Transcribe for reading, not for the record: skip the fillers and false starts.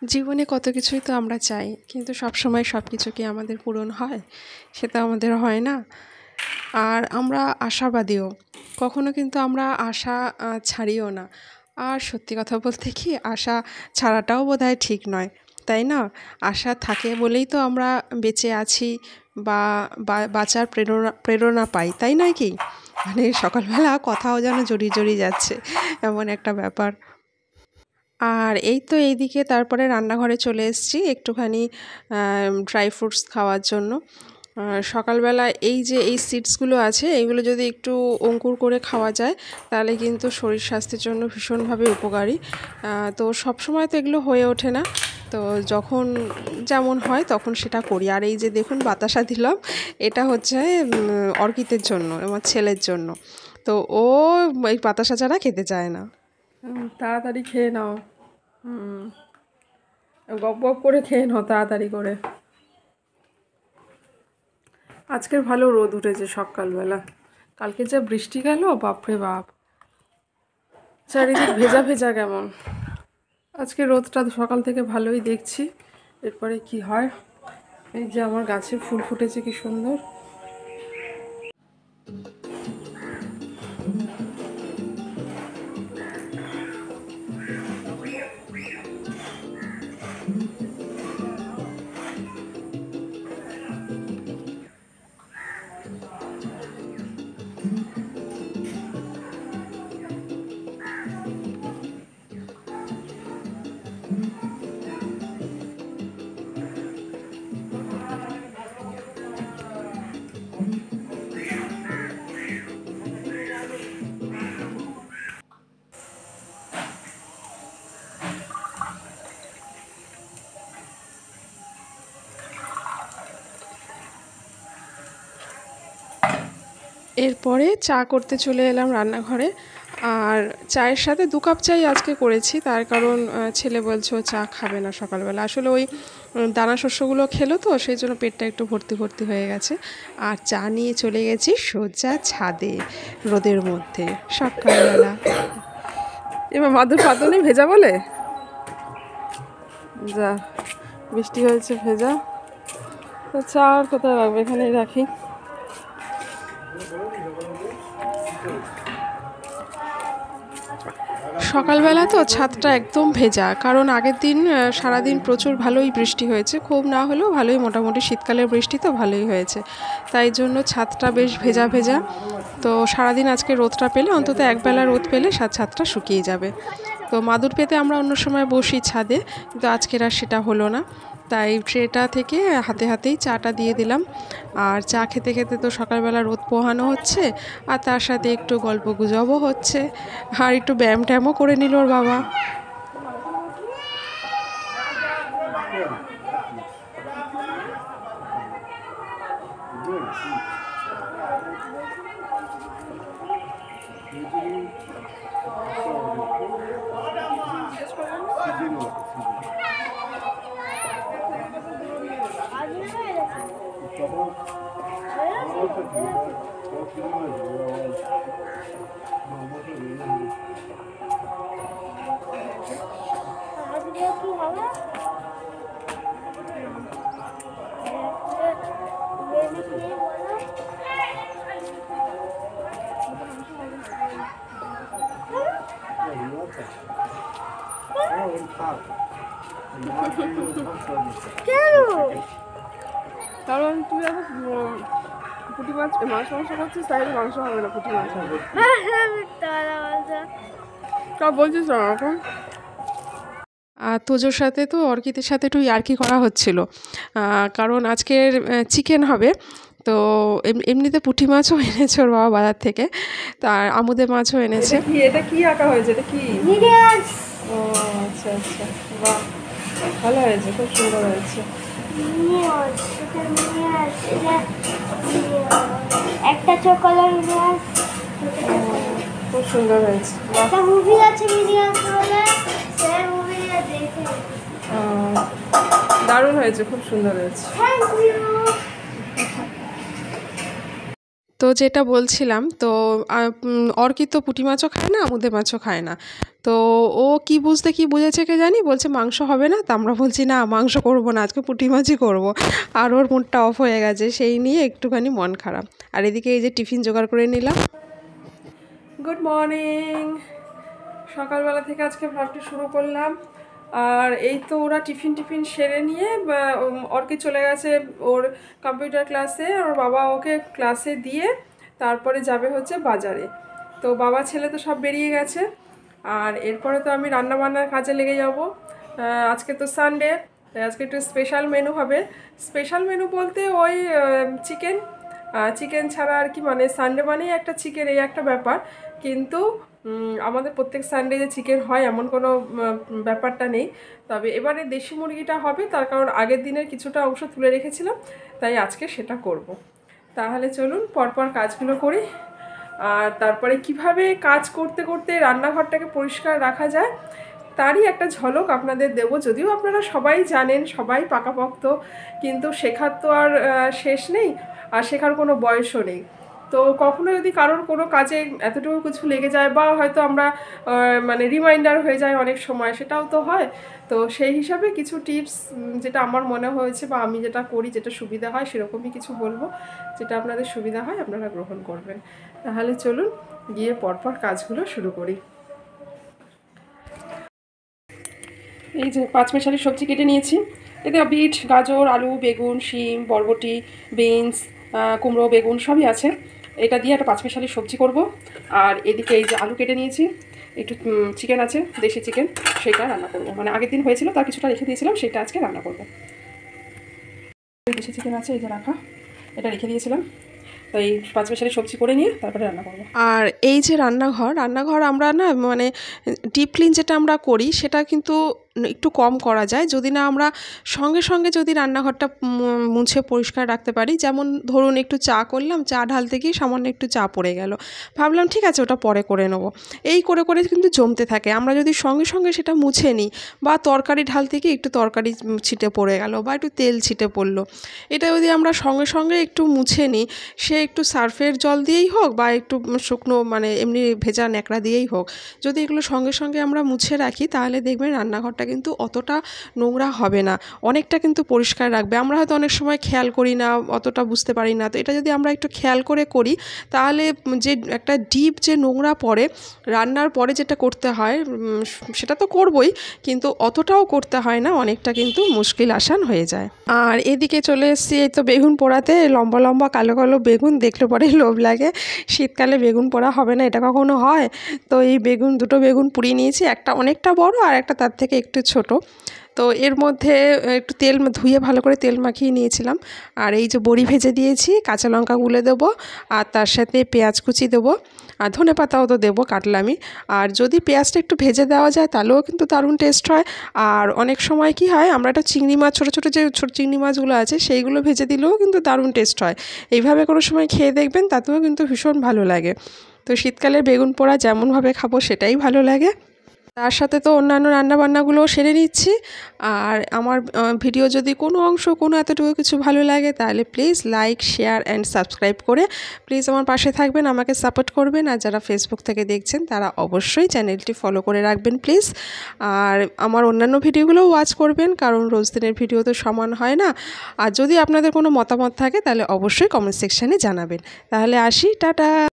জীবনে কত কিছুই তো আমরা চাই, কিন্তু সবসময় সব কিছু কি আমাদের পূরণ হয়? সেটা আমাদের হয় না। আর আমরা আশাবাদীও, কখনো কিন্তু আমরা আশা ছাড়িও না। আর সত্যি কথা বলতে কি, আশা ছাড়াটাও বোধহয় ঠিক নয়, তাই না? আশা থাকে বলেই তো আমরা বেঁচে আছি, বা বাঁচার প্রেরণা প্রেরণা পাই, তাই নয় কি? মানে সকালবেলা কথাও যেন জড়িয়ে জড়িয়ে যাচ্ছে, এমন একটা ব্যাপার। আর এই তো এইদিকে তারপরে রান্নাঘরে চলে এসেছি একটুখানি ড্রাই ফ্রুটস খাওয়ার জন্য। সকালবেলা এই যে এই সিডসগুলো আছে, এইগুলো যদি একটু অঙ্কুর করে খাওয়া যায় তাহলে কিন্তু শরীর স্বাস্থ্যের জন্য ভীষণভাবে উপকারী। তো সবসময় তো এগুলো হয়ে ওঠে না, তো যখন যেমন হয় তখন সেটা করি। আর এই যে দেখুন বাতাসা দিলাম, এটা হচ্ছে অর্কিতের জন্য, আমার ছেলের জন্য। তো ও এই বাতাসা ছাড়া খেতে চায় না। তাড়াতাড়ি খেয়ে নাও, গপ গপ করে খেয়ে নাও তাড়াতাড়ি করে। আজকের ভালো রোদ উঠেছে সকালবেলা, কালকে যা বৃষ্টি গেল, বাপরে বাপ, চারিদিক ভেজা ভেজা কেমন। আজকে রোদটা সকাল থেকে ভালোই দেখছি, এরপরে কি হয়। এই যে আমার গাছে ফুল ফুটেছে কি সুন্দর। এরপরে চা করতে চলে এলাম রান্নাঘরে। আর চায়ের সাথে 2 কাপ চাই আজকে করেছি, তার কারণ ছেলে বলছে ও চা খাবে না সকালবেলা। আসলে ওই দানা শস্যগুলো খেলো তো, সেই জন্য পেটটা একটু ভর্তি ভর্তি হয়ে গেছে। আর চা নিয়ে চলে গেছি সোজা ছাদে, রোদের মধ্যে সকালবেলা। এবার মাদুর পাতনি ভেজা বলে, যা বৃষ্টি হয়েছে ভেজা। তো চা আর কোথায় রাখবো, এখানেই রাখি। সকালবেলা তো ছাদটা একদম ভেজা, কারণ আগের দিন সারাদিন প্রচুর ভালোই বৃষ্টি হয়েছে, খুব না হলেও ভালোই, মোটামুটি শীতকালের বৃষ্টি তো ভালোই হয়েছে, তাই জন্য ছাদটা বেশ ভেজা ভেজা। তো সারাদিন আজকে রোদটা পেলে, অন্তত একবেলা রোদ পেলে ছাদটা শুকিয়ে যাবে। তো মাদুর পেতে আমরা অন্য সময় বসি ছাদে, কিন্তু আজকের আর সেটা হলো না। তাই ট্রেটা থেকে হাতে হাতেই চাটা দিয়ে দিলাম। আর চা খেতে খেতে তো সকালবেলা রোদ পোহানো হচ্ছে, আর তার সাথে একটু গল্প গুজবও হচ্ছে, আর একটু ব্যায়াম ট্যায়ামও করে নিল ওর বাবা। কারণ তুই এখন পুঁটি মাছ মাংস করছিস, তাই মাংস হবে না, পুঁটি মাছ হবে। তা বলছিস না এখন। আর তোজোর সাথে তো অর্কিতের সাথে একটু ইয়ার্কি করা হচ্ছিল, কারণ আজকের চিকেন হবে। তো এমনিতে পুঁটি মাছও এনেছে ওর বাবা বাজার থেকে, তার আমুদে মাছও এনেছে। এটা কি আঁকা হয়েছে, এটা কি? ও আচ্ছা আচ্ছা, বাহ, ভালো হয়েছে, খুব সুন্দর হয়েছে। একটা চকোলেট খুব সুন্দর হয়েছে। একটা মুভি আছে মিনিয়াস বলে, সেই মুভিটা দেখে দারুণ হয়েছে, খুব সুন্দর হয়েছে। Thank you. তো যেটা বলছিলাম, তো অর্কিত পুঁটি মাছও খায় না, আমুদে মাছও খায় না। তো ও কি বুঝতে কি বুঝেছে কে জানি, বলছে মাংস হবে না। তো আমরা বলছি না, মাংস করবো না, আজকে পুঁটি মাছই করবো। আর ওর মুডটা অফ হয়ে গেছে, সেই নিয়ে একটুখানি মন খারাপ। আর এদিকে এই যে টিফিন জোগাড় করে নিলাম। Good morning. সকালবেলা থেকে আজকে ব্লগটি শুরু করলাম। আর এই তো ওরা টিফিন সেরে নিয়ে অর্কে চলে গেছে ওর কম্পিউটার ক্লাসে। ওর বাবা ওকে ক্লাসে দিয়ে তারপরে যাবে হচ্ছে বাজারে। তো বাবা ছেলে তো সব বেরিয়ে গেছে। আর এরপরে তো আমি রান্নাবান্নার কাজে লেগে যাব। আজকে তো সানডে, আজকে একটু স্পেশাল মেনু হবে। স্পেশাল মেনু বলতে ওই চিকেন ছাড়া আর কি, মানে সানডে মানেই একটা চিকেন, এই একটা ব্যাপার। কিন্তু আমাদের প্রত্যেক সানডে যে চিকেন হয় এমন কোনো ব্যাপারটা নেই। তবে এবারে দেশি মুরগিটা হবে, তার কারণ আগের দিনের কিছুটা অংশ তুলে রেখেছিলাম, তাই আজকে সেটা করব। তাহলে চলুন পরপর কাজগুলো করি। আর তারপরে কিভাবে কাজ করতে করতে রান্নাঘরটাকে পরিষ্কার রাখা যায় তারই একটা ঝলক আপনাদের দেব। যদিও আপনারা সবাই জানেন, সবাই পাকাপোক্ত, কিন্তু শেখার তো আর শেষ নেই, আর শেখার কোনো বয়সও নেই। তো কখনো যদি কারোর কোনো কাজে এতটুকু কিছু লেগে যায়, বা হয়তো আমরা মানে রিমাইন্ডার হয়ে যায় অনেক সময়, সেটাও তো হয়। তো সেই হিসাবে কিছু টিপস যেটা আমার মনে হয়েছে বা আমি যেটা করি, যেটা সুবিধা হয় সেরকমই কিছু বলবো। যেটা আপনাদের সুবিধা হয় আপনারা গ্রহণ করবেন। তাহলে চলুন গিয়ে পরপর কাজগুলো শুরু করি। এই যে পাঁচমিশালি সবজি কেটে নিয়েছি। এতে বিট, গাজর, আলু, বেগুন, শিম, বরবটি, বিনস, কুমড়ো, বেগুন সবই আছে। এটা দিয়ে একটা পাঁচমিশালি সবজি করব। আর এদিকে এই যে আলু কেটে নিয়েছি, একটু চিকেন আছে, দেশি চিকেন, সেটা রান্না করব। মানে আগের দিন হয়েছিল, তার কিছুটা রেখে দিয়েছিলাম, সেটা আজকে রান্না করব। দেশি চিকেন আছে এই যে রাখা, এটা রেখে দিয়েছিলাম। তো এই পাঁচমিশালি সবজি করে নিয়ে তারপরে রান্না করব। আর এই যে রান্নাঘর আমরা না, মানে ডিপ ক্লিন যেটা আমরা করি সেটা কিন্তু একটু কম করা যায় যদি না আমরা সঙ্গে সঙ্গে যদি রান্নাঘরটা মুছে পরিষ্কার রাখতে পারি। যেমন ধরুন একটু চা করলাম, চা ঢালতে গিয়ে সামান্য একটু চা পড়ে গেল, ভাবলাম ঠিক আছে ওটা পরে করে নেবো। এই করে করে কিন্তু জমতে থাকে। আমরা যদি সঙ্গে সঙ্গে সেটা মুছে নিই, বা তরকারি ঢালতে গিয়ে একটু তরকারি ছিটে পড়ে গেল বা একটু তেল ছিটে পড়লো, এটা যদি আমরা সঙ্গে সঙ্গে একটু মুছে নিই, সে একটু সার্ফের জল দিয়েই হোক বা একটু শুকনো মানে এমনি ভেজা ন্যাকড়া দিয়েই হোক, যদি এগুলো সঙ্গে সঙ্গে আমরা মুছে রাখি, তাহলে দেখবেন রান্নাঘরটা কিন্তু অতটা নোংরা হবে না, অনেকটা কিন্তু পরিষ্কার রাখবে। আমরা হয়তো অনেক সময় খেয়াল করি না, অতটা বুঝতে পারি না। তো এটা যদি আমরা একটু খেয়াল করে করি, তাহলে যে একটা ডিপ যে নোংরা পড়ে রান্নার পরে যেটা করতে হয়, সেটা তো করবই, কিন্তু অতটাও করতে হয় না, অনেকটা কিন্তু মুশকিল আসান হয়ে যায়। আর এদিকে চলে এসেছি এই তো বেগুন পোড়াতে। লম্বা লম্বা কালো কালো বেগুন দেখলে পরেই লোভ লাগে। শীতকালে বেগুন পোড়া হবে না এটা কখনো হয়? তো এই দুটো বেগুন পুড়িয়ে নিয়েছি, একটা অনেকটা বড় আর একটা তার থেকে একটু ছোট। তো এর মধ্যে একটু তেল ধুয়ে ভালো করে তেল মাখিয়ে নিয়েছিলাম। আর এই যে বড়ি ভেজে দিয়েছি, কাঁচা লঙ্কা গুলে দেবো, আর তার সাথে পেঁয়াজ কুচি দেবো, আর ধনেপাতাও তো দেবো কাটলামি। আর যদি পেঁয়াজটা একটু ভেজে দেওয়া যায় তাহলেও কিন্তু দারুণ টেস্ট হয়। আর অনেক সময় কি হয়, আমরা একটা চিংড়ি মাছ, ছোটো ছোটো যে ছোটো চিংড়ি মাছগুলো আছে সেইগুলো ভেজে দিলেও কিন্তু দারুণ টেস্ট হয়। এইভাবে কোনো সময় খেয়ে দেখবেন, তাতেও কিন্তু ভীষণ ভালো লাগে। তো শীতকালে বেগুন পোড়া যেমনভাবে খাবো সেটাই ভালো লাগে। তার সাথে তো অন্যান্য রান্নাবান্নাগুলোও সেরে নিচ্ছি। আর আমার ভিডিও যদি কোনো অংশ কোনো এতটুকু কিছু ভালো লাগে, তাহলে please like, share and subscribe করে প্লিজ আমার পাশে থাকবেন, আমাকে সাপোর্ট করবেন। আর যারা ফেসবুক থেকে দেখছেন তারা অবশ্যই চ্যানেলটি ফলো করে রাখবেন প্লিজ। আর আমার অন্যান্য ভিডিওগুলোও ওয়াচ করবেন, কারণ রোজ দিনের ভিডিও তো সমান হয় না। আর যদি আপনাদের কোনো মতামত থাকে তাহলে অবশ্যই কমেন্ট সেকশানে জানাবেন। তাহলে আসি, টাটা।